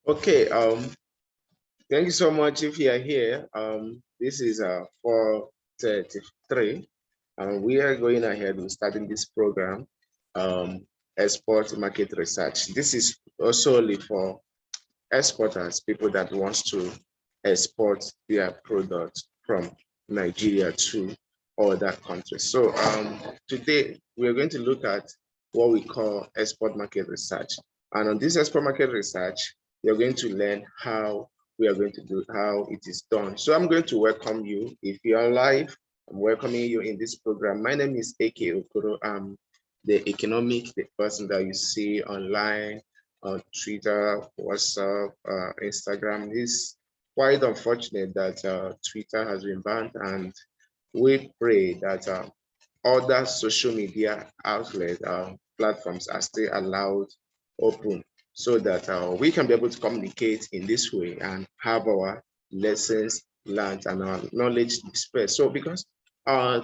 Okay, thank you so much if you are here. This is 4:33. We are going ahead with starting this program, export market research. This is solely for exporters, people that wants to export their products from Nigeria to other countries. So today we are going to look at what we call export market research. And on this export market research, you're going to learn how we are going to do, how it is done. So I'm going to welcome you. If you are live, I'm welcoming you in this program. My name is Eke Okoro. I'm the economic, the person that you see online on Twitter, WhatsApp, Instagram. It's quite unfortunate that Twitter has been banned, and we pray that other social media outlet platforms are still allowed open so that we can be able to communicate in this way and have our lessons learned and our knowledge dispersed. So because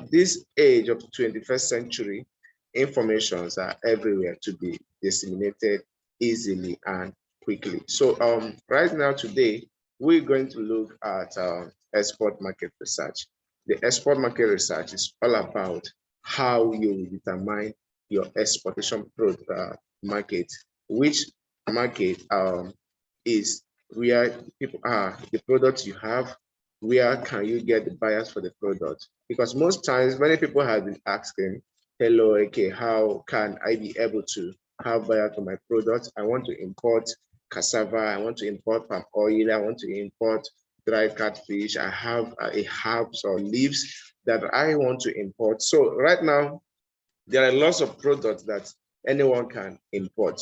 this age of 21st century, informations are everywhere to be disseminated easily and quickly. So right now today, we're going to look at export market research. The export market research is all about how you determine your exportation market, which market is where people are, the products you have, where can you get the buyers for the product? Because most times, many people have been asking, hello, okay, how can I be able to have buyer for my product? I want to import cassava, I want to import palm oil, I want to import dried catfish, I have herbs or leaves that I want to import. So right now, there are lots of products that anyone can import,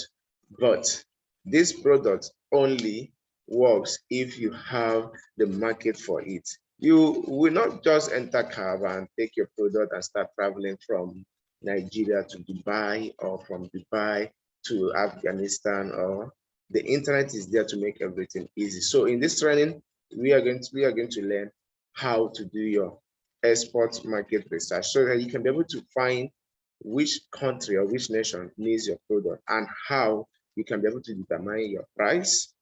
but this product only works if you have the market for it. You will not just enter cab and take your product and start traveling from Nigeria to Dubai or from Dubai to Afghanistan, or the internet is there to make everything easy. So in this training, we are going to learn how to do your export market research so that you can be able to find which country or which nation needs your product and how you can be able to determine your price,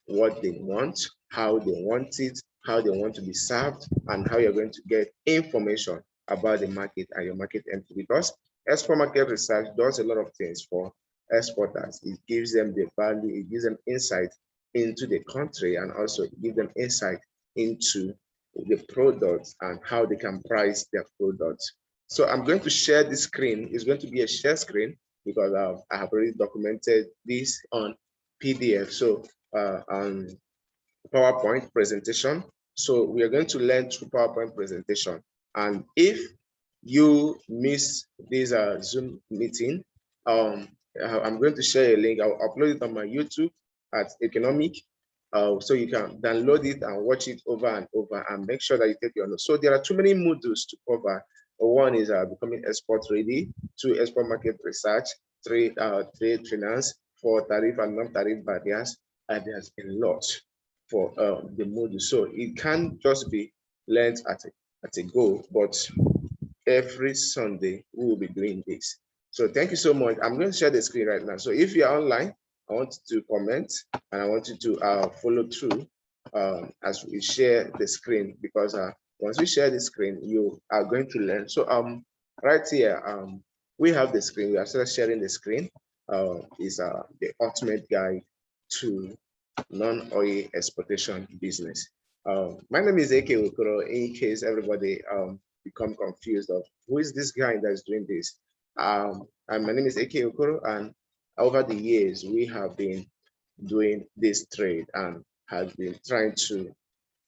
what they want, how they want it, how they want to be served, and how you're going to get information about the market and your market entry. Because export market research does a lot of things for exporters. It gives them the value, it gives them insight into the country, and also it gives them insight into the products and how they can price their products. So I'm going to share this screen. It's going to be a share screen because I have already documented this on PDF. So on PowerPoint presentation. So we are going to learn through PowerPoint presentation. And if you miss this Zoom meeting, I'm going to share a link. I'll upload it on my YouTube at Ekenomic. So you can download it and watch it over and over and make sure that you take your notes. So there are too many modules to cover. One is becoming export ready, 2, export market research, 3, trade finance, 4, tariff and non-tariff barriers, and there's a lot for the module. So it can't just be learned at a go, but every Sunday we will be doing this. So thank you so much. I'm going to share the screen right now. So if you're online, I want you to comment and I want you to follow through as we share the screen, because once we share the screen, you are going to learn. So right here, we have the screen. We are still sharing the screen. Is the ultimate guide to non-oil exportation business. My name is Eke Okoro. In case everybody become confused of who is this guy that's doing this. And my name is Eke Okoro, and over the years we have been doing this trade and have been trying to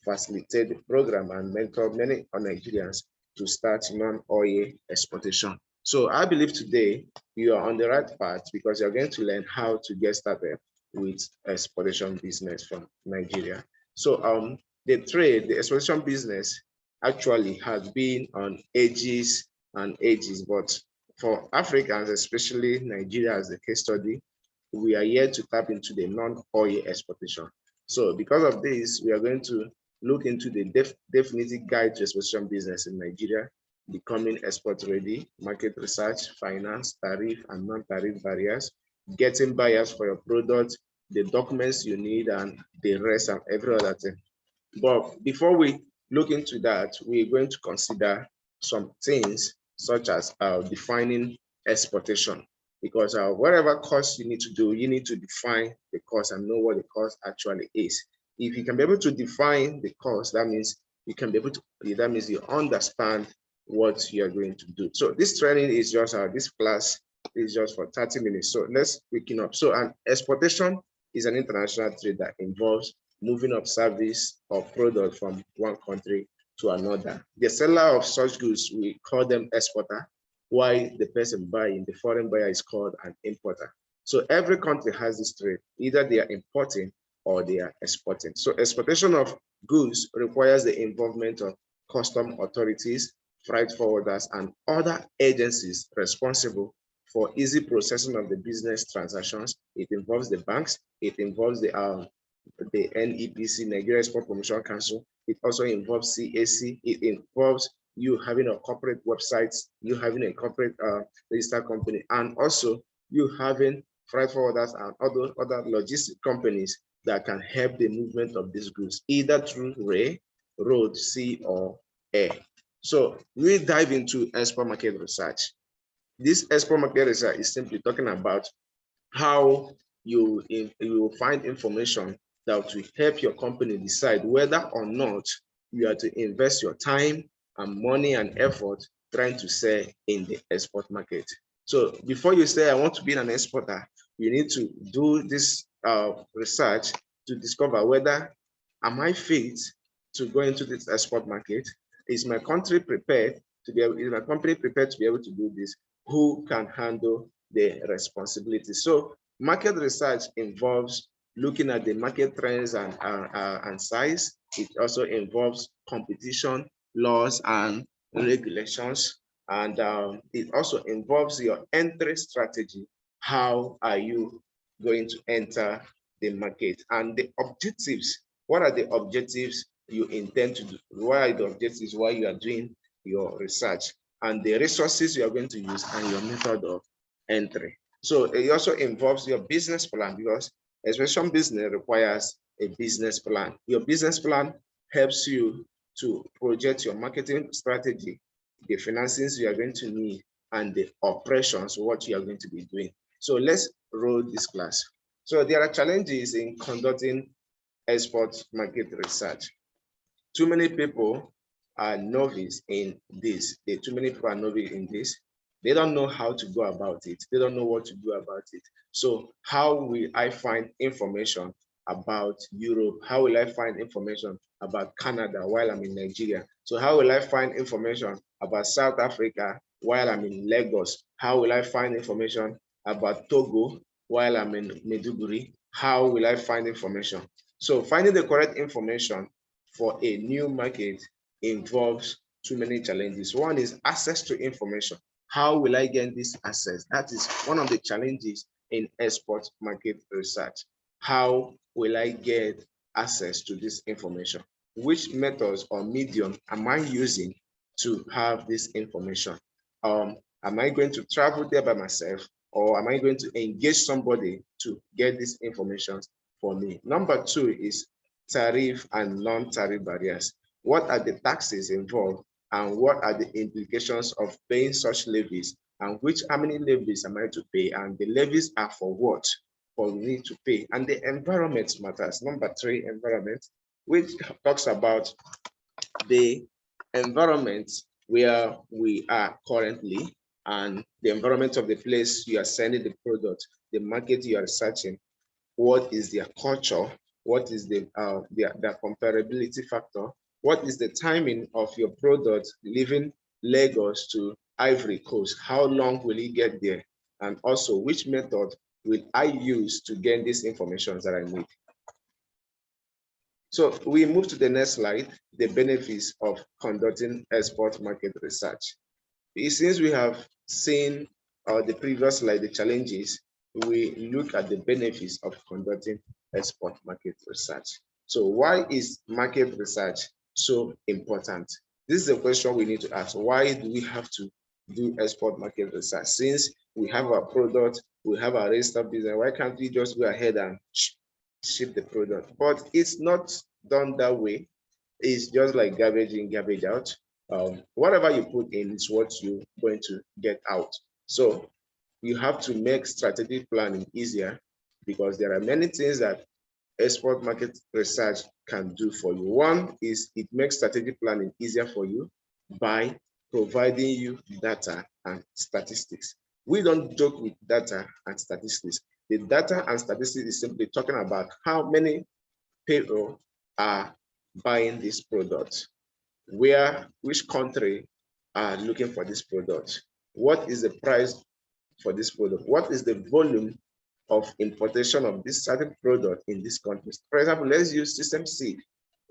facilitate the program and mentor many Nigerians to start non-oil exportation. So I believe today you are on the right path because you're going to learn how to get started with exportation business from Nigeria. So the exportation business actually has been on ages and ages, but for Africans, especially Nigeria as a case study, we are here to tap into the non-oil exportation. So because of this, we are going to look into the definitive guide to exportation business in Nigeria, becoming export ready, market research, finance, tariff and non-tariff barriers, getting buyers for your product, the documents you need, and the rest and every other thing. But before we look into that, we're going to consider some things such as defining exportation, because whatever cost you need to do, you need to define the cost and know what the cost actually is. If you can be able to define the cost, that means you can be able to, that means you understand what you're going to do. So this training is just, this class is just for 30 minutes. So let's begin up. So an exportation is an international trade that involves moving of service or product from one country to another. The seller of such goods, we call them exporter, while the person buying, the foreign buyer, is called an importer. So every country has this trade. Either they are importing or they are exporting. So exportation of goods requires the involvement of custom authorities, freight forwarders, and other agencies responsible for easy processing of the business transactions. It involves the banks, it involves the NEPC, Nigeria Export Promotion Council. It also involves CAC. It involves you having a corporate website, you having a corporate registered company, and also you having freight forwarders and other logistic companies that can help the movement of these goods, either through rail, road, sea, or air. So we dive into export market research. This export market research is simply talking about how you find information that will help your company decide whether or not you are to invest your time and money and effort trying to sell in the export market. So before you say, I want to be an exporter, you need to do this research to discover whether, am I fit to go into this export market? Is my country prepared to be able, is my company prepared to be able to do this? Who can handle the responsibility? So market research involves looking at the market trends and size. It also involves competition, laws, and regulations. And it also involves your entry strategy. How are you going to enter the market? And the objectives. What are the objectives you intend to do? What are the objectives while you are doing your research? And the resources you are going to use and your method of entry. So it also involves your business plan, because expansion business requires a business plan. Your business plan helps you to project your marketing strategy, the financings you are going to need, and the operations, what you are going to be doing. So let's roll this class. So there are challenges in conducting export market research. Too many people are novice in this. Too many people are novice in this. They don't know how to go about it. They don't know what to do about it. So how will I find information about Europe? How will I find information about Canada while I'm in Nigeria? So how will I find information about South Africa while I'm in Lagos? How will I find information about Togo while I'm in Maiduguri? How will I find information? So finding the correct information for a new market involves too many challenges. One is access to information. How will I get this access? That is one of the challenges in export market research. How will I get access to this information? Which methods or medium am I using to have this information? Am I going to travel there by myself, or am I going to engage somebody to get this information for me? Number two is tariff and non-tariff barriers. What are the taxes involved, and what are the implications of paying such levies, and how many levies am I to pay, and the levies are for what, for me to pay? And the environment matters. Number three, environment, which talks about the environment where we are currently, and the environment of the place you are sending the product, the market you are searching. What is their culture? What is their comparability factor? What is the timing of your product leaving Lagos to Ivory Coast? How long will it get there? And also, which method will I use to gain these information that I need? So we move to the next slide, the benefits of conducting export market research. Since we have seen the previous slide, the challenges, we look at the benefits of conducting export market research. So why is market research so important? This is a question we need to ask. Why do we have to do export market research? Since we have our product, we have our registered business, why can't we just go ahead and ship the product. But it's not done that way. It's just like garbage in, garbage out. Whatever you put in is what you're going to get out. So you have to make strategic planning easier, because there are many things that export market research can do for you. One is it makes strategic planning easier for you by providing you data and statistics. We don't joke with data and statistics. The data and statistics is simply talking about how many people are buying this product, which country are looking for this product, what is the price for this product, what is the volume of importation of this certain product in this country. For example, let's use sesame seed.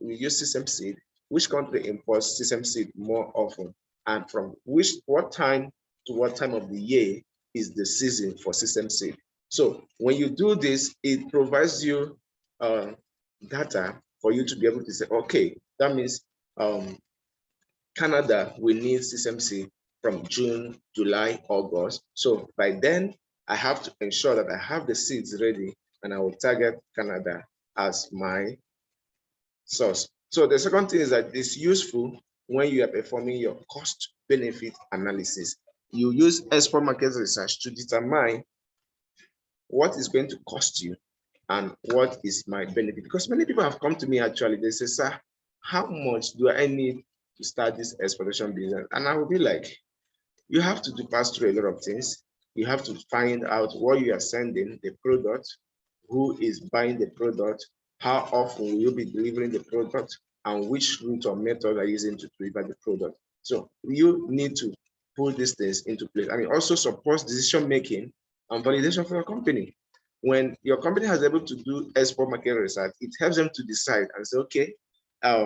We use sesame seed. Which country imports sesame seed more often, and from what time to what time of the year is the season for sesame seed? So when you do this, it provides you data for you to be able to say, okay, that means Canada will need sesame seed from June, July, August. So by then, I have to ensure that I have the seeds ready, and I will target Canada as my source. So the second thing is that it's useful when you are performing your cost benefit analysis. You use export market research to determine what is going to cost you and what is my benefit. Because many people have come to me actually, they say, sir, how much do I need to start this exportation business? And I will be like, you have to pass through a lot of things. You have to find out what you are sending, the product, who is buying the product, how often will you be delivering the product, and which route or method are you using to deliver the product. So you need to put these things into place. And it also supports decision making and validation for your company. When your company has able to do export market research, it helps them to decide and say, okay, there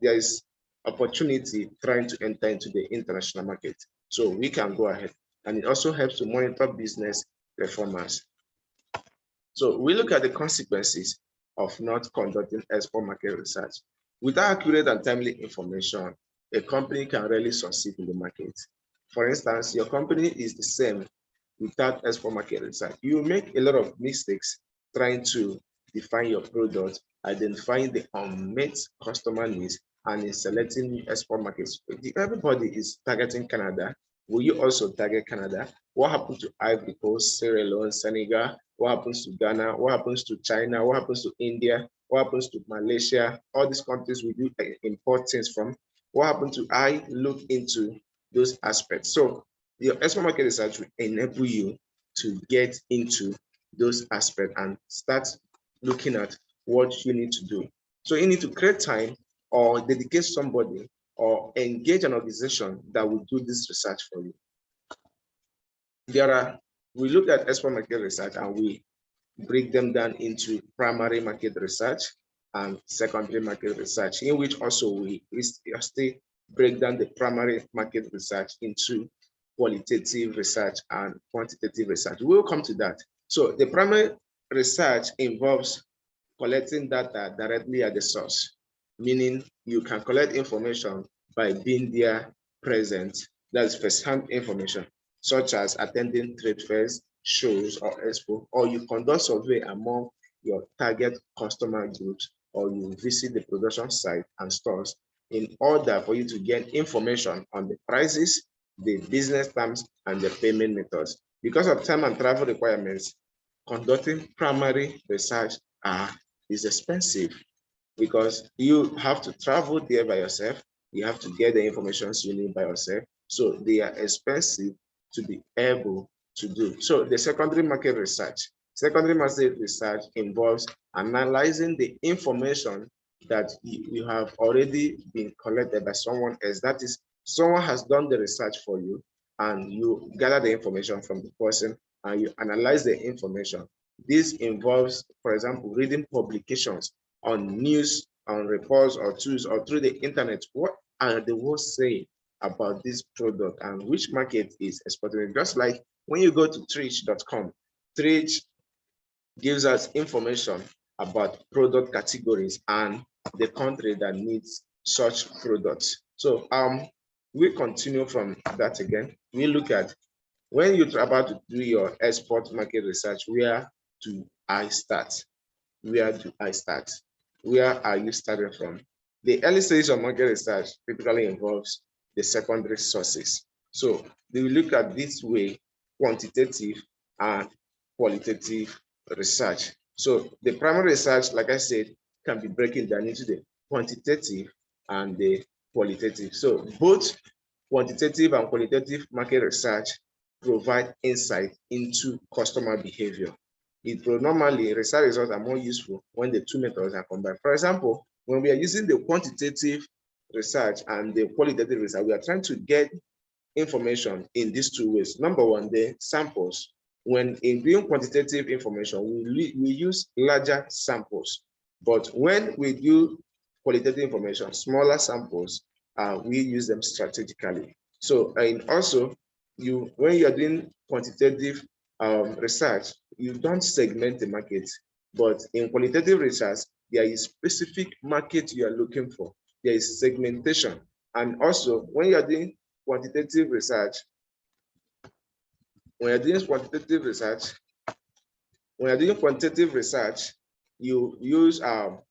is opportunity trying to enter into the international market. So we can go ahead. And it also helps to monitor business performance. So we look at the consequences of not conducting export market research. Without accurate and timely information, a company can rarely succeed in the market. For instance, your company is the same without export market research. You make a lot of mistakes trying to define your product, identifying the unmet customer needs, and in selecting export markets. Everybody is targeting Canada. Will you also target Canada? What happens to Ivory Coast, Sierra Leone, Senegal? What happens to Ghana? What happens to China? What happens to India? What happens to Malaysia? All these countries we do import things from. What happens to I look into those aspects? So your export market research will enable you to get into those aspects and start looking at what you need to do. So you need to create time or dedicate somebody or engage an organization that will do this research for you. We look at export market research and we break them down into primary market research and secondary market research, in which also we still break down the primary market research into qualitative research and quantitative research. We'll come to that. So the primary research involves collecting data directly at the source, meaning you can collect information by being there present. That's first-hand information, such as attending trade fairs, shows, or expo, or you conduct survey among your target customer groups, or you visit the production site and stores in order for you to get information on the prices, the business terms, and the payment methods. Because of time and travel requirements, conducting primary research is expensive, because you have to travel there by yourself. You have to get the information you need by yourself. So they are expensive to be able to do. So the secondary market research. Secondary market research involves analyzing the information that you have already been collected by someone else. That is, someone has done the research for you, and you gather the information from the person and you analyze the information. This involves, for example, reading publications on news, on reports or tools or through the internet. What are the world saying about this product and which market is exporting? Just like when you go to Trish.com, Trish gives us information about product categories and the country that needs such products. So we continue from that again. We look at when you're about to do your export market research, where to I start? Where do I start? Where are you starting from? The early stage of market research typically involves the secondary sources. So they will look at this way, quantitative and qualitative research. So the primary research, like I said, can be breaking down into the quantitative and the qualitative. So both quantitative and qualitative market research provide insight into customer behavior. Normally, research results are more useful when the two methods are combined. For example, when we are using the quantitative research and the qualitative research, we are trying to get information in these two ways. Number one, the samples. When in doing quantitative information, we use larger samples. But when we do qualitative information, smaller samples, we use them strategically. So, and also, when you are doing quantitative research, you don't segment the market. But in qualitative research, there is specific market you are looking for. There is segmentation. And also, when you are doing quantitative research, when you're doing quantitative research, you use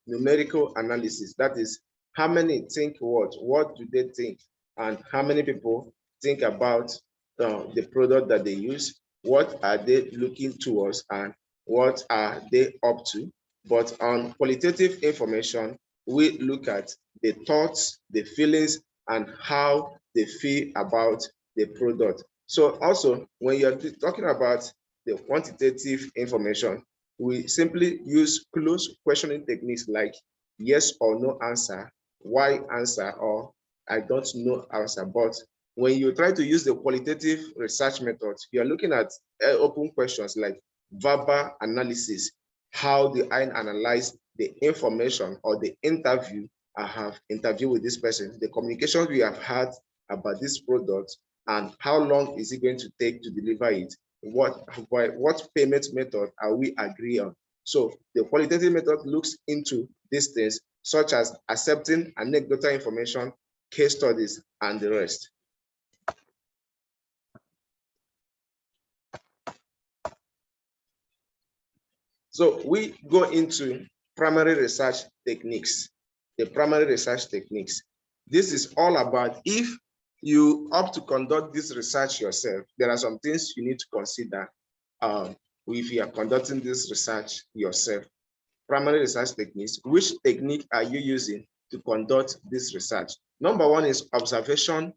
numerical analysis. That is, how many think what do they think, and how many people think about the product that they use, what are they looking towards, and what are they up to. But on qualitative information, we look at the thoughts, the feelings, and how they feel about the product. So also, when you're talking about the quantitative information, we simply use close questioning techniques like yes or no answer, why answer, or I don't know answer. But when you try to use the qualitative research method, you're looking at open questions like verbal analysis. How do I analyze the information or the interview I have interviewed with this person, the communications we have had about this product, and how long is it going to take to deliver it? What payment method are we agree on? So the qualitative method looks into these things, such as accepting anecdotal information, case studies, and the rest. So we go into primary research techniques. The primary research techniques. This is all about if you opt to conduct this research yourself, there are some things you need to consider if you are conducting this research yourself. Primary research techniques. Which technique are you using to conduct this research? Number one is observation,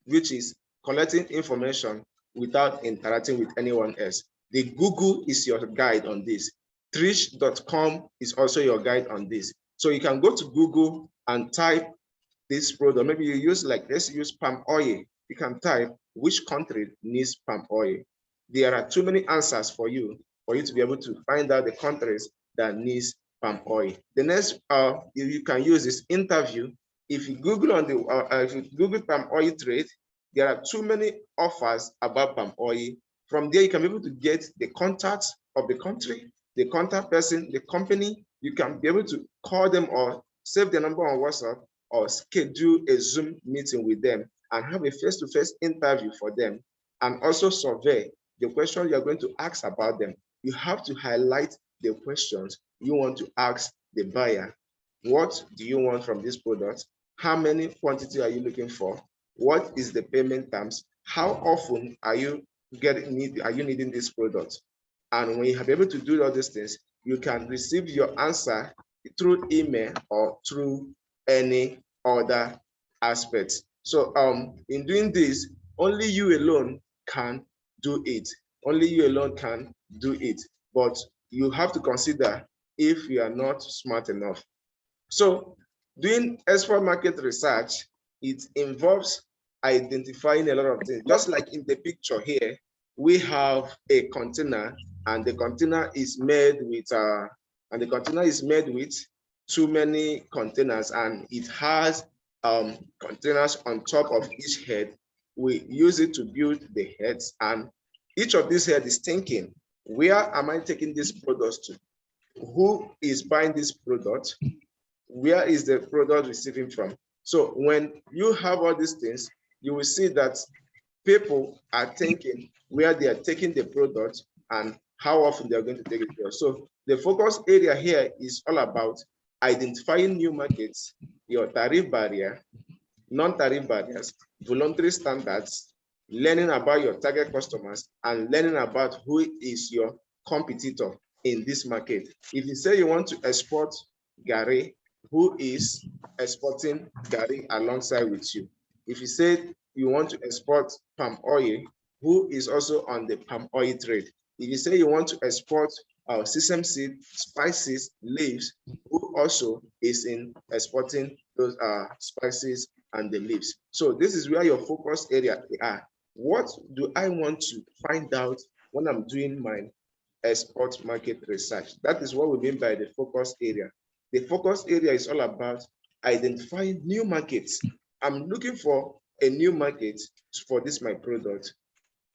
which is collecting information without interacting with anyone else. The Google is your guide on this. Trish.com is also your guide on this. So you can go to Google and type this product. Maybe you use, like, let's use palm oil. You can type which country needs palm oil. There are too many answers for you to be able to find out the countries that needs palm oil. The next you can use is interview. If you Google on the if you Google palm oil trade, there are too many offers about palm oil. From there, you can be able to get the contacts of the country, the contact person, the company. You can be able to call them or save their number on WhatsApp or schedule a Zoom meeting with them and have a face-to-face interview for them, and also survey the questions you're going to ask about them. You have to highlight the questions you want to ask the buyer. What do you want from this product? How many quantity are you looking for? What is the payment terms? How often are you needing this product? And when you are able to do all these things, you can receive your answer through email or through any other aspects. So in doing this, only you alone can do it. Only you alone can do it. But you have to consider if you are not smart enough. So doing export market research, it involves identifying a lot of things. Just like in the picture here, we have a container, and the container is made with too many containers, and it has containers on top of each head. We use it to build the heads, and each of these heads is thinking, where am I taking these products to? Who is buying this product? Where is the product receiving from? So when you have all these things, you will see that people are thinking where they are taking the product and how often they're going to take it care of. So the focus area here is all about identifying new markets, your tariff barrier, non-tariff barriers, voluntary standards, learning about your target customers, and learning about who is your competitor in this market. If you say you want to export Gary, who is exporting Gary alongside with you? If you say you want to export palm oil, who is also on the palm oil trade? If you say you want to export sesame seed, spices, leaves, who also is in exporting those spices and the leaves. So this is where your focus area are. What do I want to find out when I'm doing my export market research? That is what we mean by the focus area. The focus area is all about identifying new markets. I'm looking for a new market for this my product.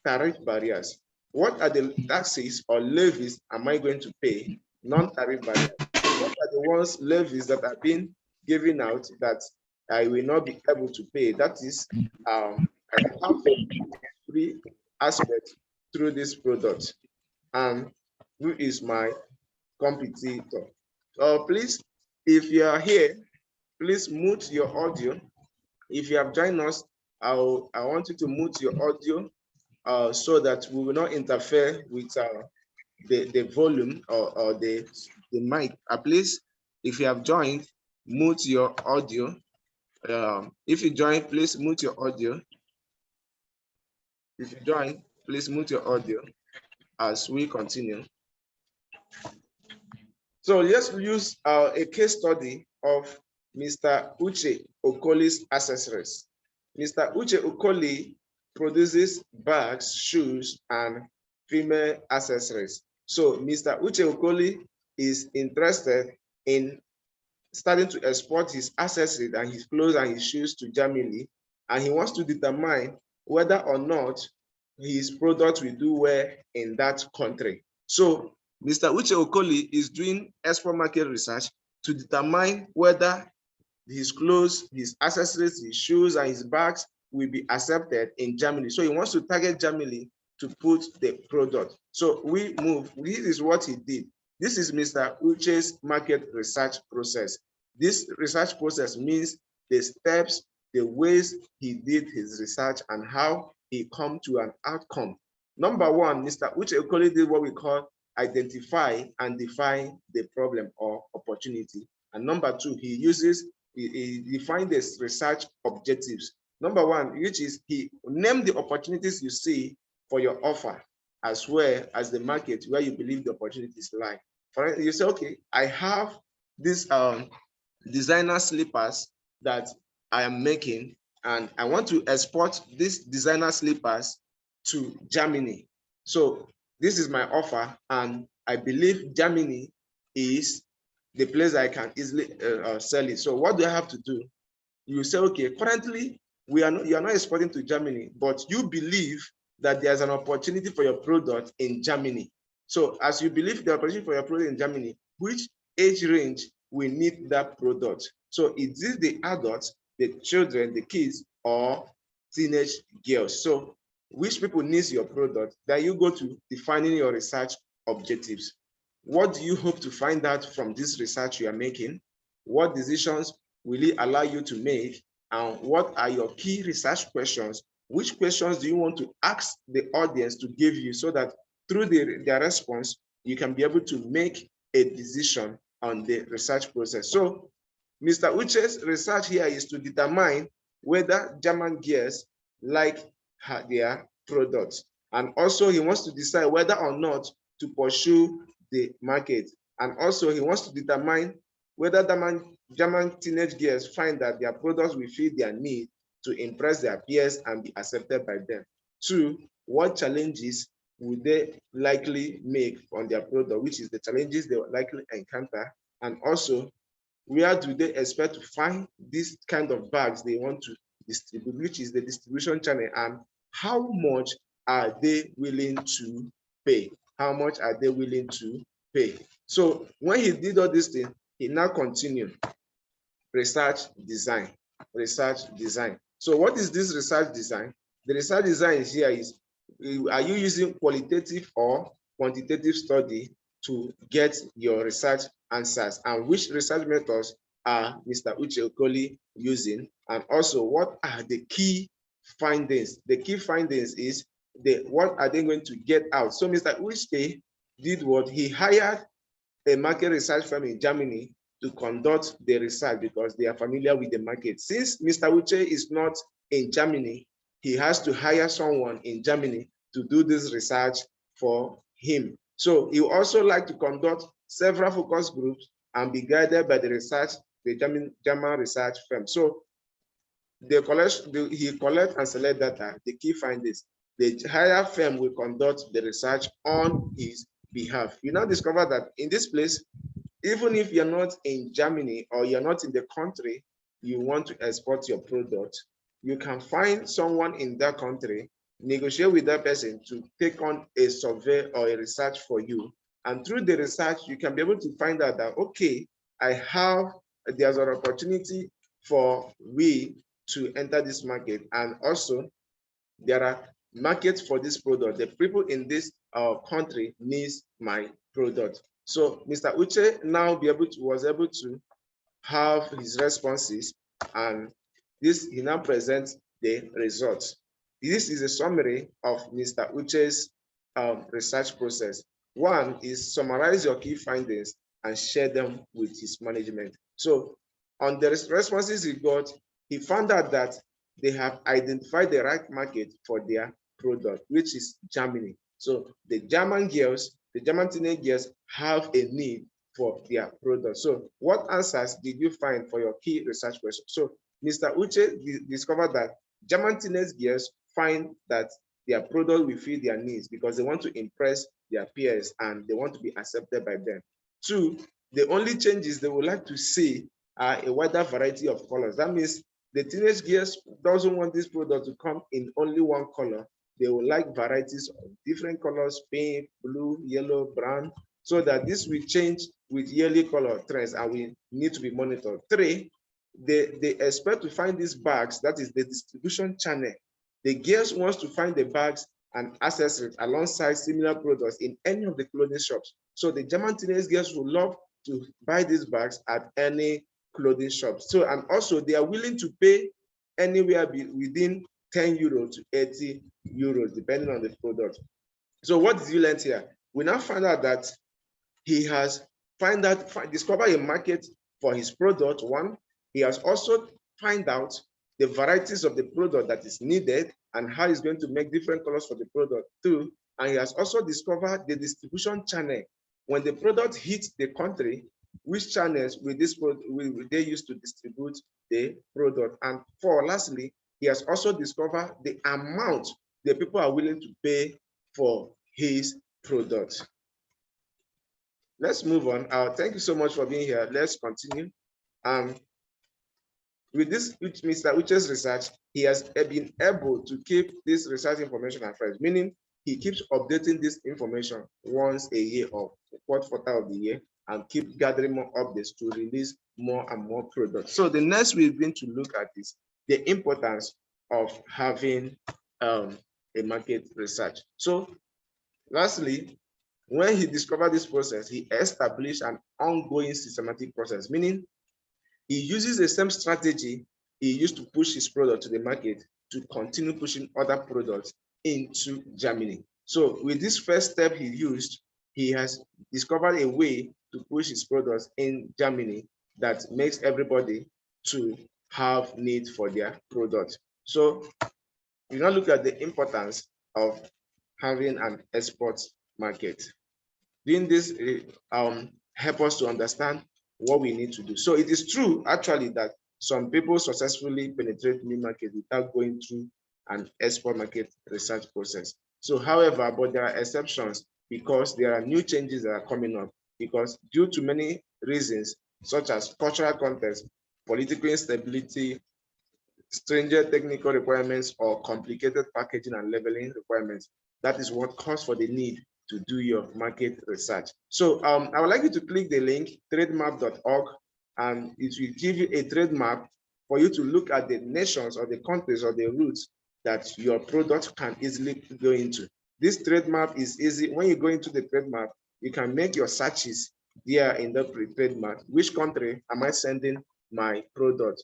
Tariff barriers. What are the taxes or levies am I going to pay? Non-tariff barriers. What are the ones levies that are being given out that I will not be able to pay? That is, I have three aspects through this product. And who is my competitor? Please, if you are here, please mute your audio. If you have joined us, I want you to mute your audio so that we will not interfere with the volume or the mic. Please, if you have joined, mute your audio. If you join, please mute your audio. If you join, please mute your audio as we continue. So let's use a case study of Mr. Uche Okoli's accessories. Mr. Uche Okoli produces bags, shoes, and female accessories. So Mr. Uche Okoli is interested in starting to export his accessories and his clothes and his shoes to Germany, and he wants to determine whether or not his product will do well in that country. So Mr. Uche Okoli is doing export market research to determine whether his clothes, his accessories, his shoes, and his bags will be accepted in Germany. So he wants to target Germany to put the product. So we move. This is what he did. This is Mr. Uche's market research process. This research process means the steps, the ways he did his research, and how he come to an outcome. Number one, Mr. Uche Okoli did what we call identify and define the problem or opportunity. And number two, he defined the research objectives. Number one, which is he named the opportunities you see for your offer, as well as the market where you believe the opportunities lie. For instance, you say, okay, I have this designer slippers that I am making, and I want to export these designer slippers to Germany. So this is my offer, and I believe Germany is the place I can easily sell it. So what do I have to do? You say, okay, currently you are not exporting to Germany, but you believe that there's an opportunity for your product in Germany. So as you believe the opportunity for your product in Germany, which age range will need that product? So is this the adults, the children, the kids, or teenage girls? So which people needs your product? That you go to defining your research objectives. What do you hope to find out from this research you are making? What decisions will it allow you to make? And what are your key research questions? Which questions do you want to ask the audience to give you so that through their response, you can be able to make a decision on the research process? So Mr. Uche's research here is to determine whether German gears like their products. And also he wants to decide whether or not to pursue the market. And also he wants to determine whether German teenage girls find that their products will fit their need to impress their peers and be accepted by them. Two, what challenges would they likely make on their product, which is the challenges they will likely encounter, and also where do they expect to find this kind of bags they want to distribute, which is the distribution channel, and how much are they willing to pay? How much are they willing to pay? So when he did all these things, he now continued research design, research design. So what is this research design? The research design here is, are you using qualitative or quantitative study to get your research answers, and which research methods are Mr. Uche Okoli using, and also what are the key findings. The key findings is what are they going to get out. So Mr. Uche did what? He hired a market research firm in Germany to conduct the research because they are familiar with the market. Since Mr. Uche is not in Germany, he has to hire someone in Germany to do this research for him. So he also like to conduct several focus groups and be guided by the research, the German research firm. So he collect and select data. The key findings, the higher firm will conduct the research on his behalf. You now discover that in this place, even if you're not in Germany or you're not in the country you want to export your product, you can find someone in that country, negotiate with that person to take on a survey or a research for you. And through the research, you can be able to find out that, okay, there's an opportunity for we to enter this market. And also, there are markets for this product. The people in this country needs my product. So Mr. Uche now was able to have his responses, and he now presents the results. This is a summary of Mr. Uche's research process. One is summarize your key findings and share them with his management. So on the responses he got, he found out that they have identified the right market for their product, which is Germany. So the German teenage girls have a need for their product. So what answers did you find for your key research question? So Mr. Uche discovered that German teenage girls find that their product will fit their needs because they want to impress their peers and they want to be accepted by them. Two, the only changes they would like to see are a wider variety of colors. That means the teenage girls doesn't want this product to come in only one color. They will like varieties of different colors, pink, blue, yellow, brown, so that this will change with yearly color trends and we need to be monitored. Three, they expect to find these bags, that is the distribution channel. The girls wants to find the bags and accessories alongside similar products in any of the clothing shops. So the German teenage girls would love to buy these bags at any clothing shop. So, and also they are willing to pay anywhere within 10 euros to 80 euros, depending on the product. So what did you learn here? We now find out that he has discovered a market for his product. One, he has also find out the varieties of the product that is needed and how he's going to make different colors for the product. Two, and he has also discovered the distribution channel. When the product hits the country, which channels will they use to distribute the product? And four, lastly, he has also discovered the amount the people are willing to pay for his product. Let's move on. Thank you so much for being here. Let's continue. With Mr. Uche's research, he has been able to keep this research information afresh, meaning he keeps updating this information once a year or fourth quarter of the year and keep gathering more updates to release more and more products. So the next we're going to look at is the importance of having a market research. So lastly, when he discovered this process, he established an ongoing systematic process, meaning he uses the same strategy he used to push his product to the market to continue pushing other products into Germany. So with this first step he used, he has discovered a way to push his products in Germany that makes everybody to have need for their product. So we now look at the importance of having an export market. Doing this help us to understand what we need to do. So it is true actually that some people successfully penetrate new market without going through an export market research process. So however, but there are exceptions because there are new changes that are coming up because due to many reasons such as cultural context, political instability, stringent technical requirements, or complicated packaging and labeling requirements. That is what calls for the need to do your market research. So I would like you to click the link trademap.org, and it will give you a trade map for you to look at the nations or the countries or the routes that your product can easily go into. This trade map is easy. When you go into the trade map, you can make your searches there in the trade map. Which country am I sending my product?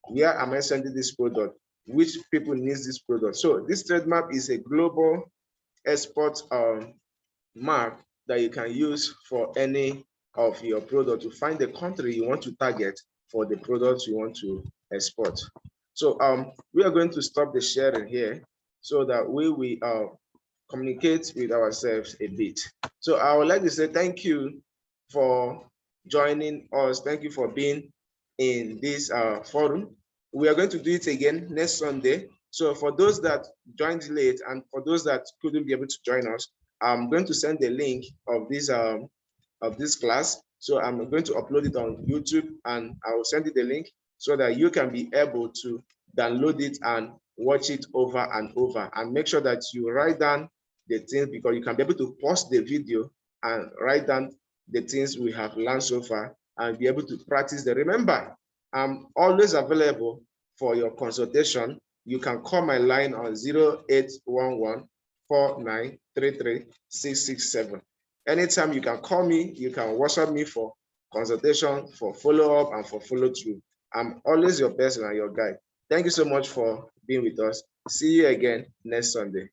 Where am I sending this product? Which people need this product? So this trade map is a global export map that you can use for any of your product to find the country you want to target for the products you want to export. So we are going to stop the sharing here so that we will communicate with ourselves a bit. So I would like to say thank you for joining us. Thank you for being in this forum. We are going to do it again next Sunday. So for those that joined late and for those that couldn't be able to join us, I'm going to send the link of this class. So I'm going to upload it on YouTube and I will send you the link so that you can be able to download it and watch it over and over, and make sure that you write down the things, because you can be able to pause the video and write down the things we have learned so far and be able to practice them. Remember, I'm always available for your consultation. You can call my line on 0811 4933 667. Anytime you can call me, you can WhatsApp me for consultation, for follow-up, and for follow-through. I'm always your person and your guide. Thank you so much for being with us. See you again next Sunday.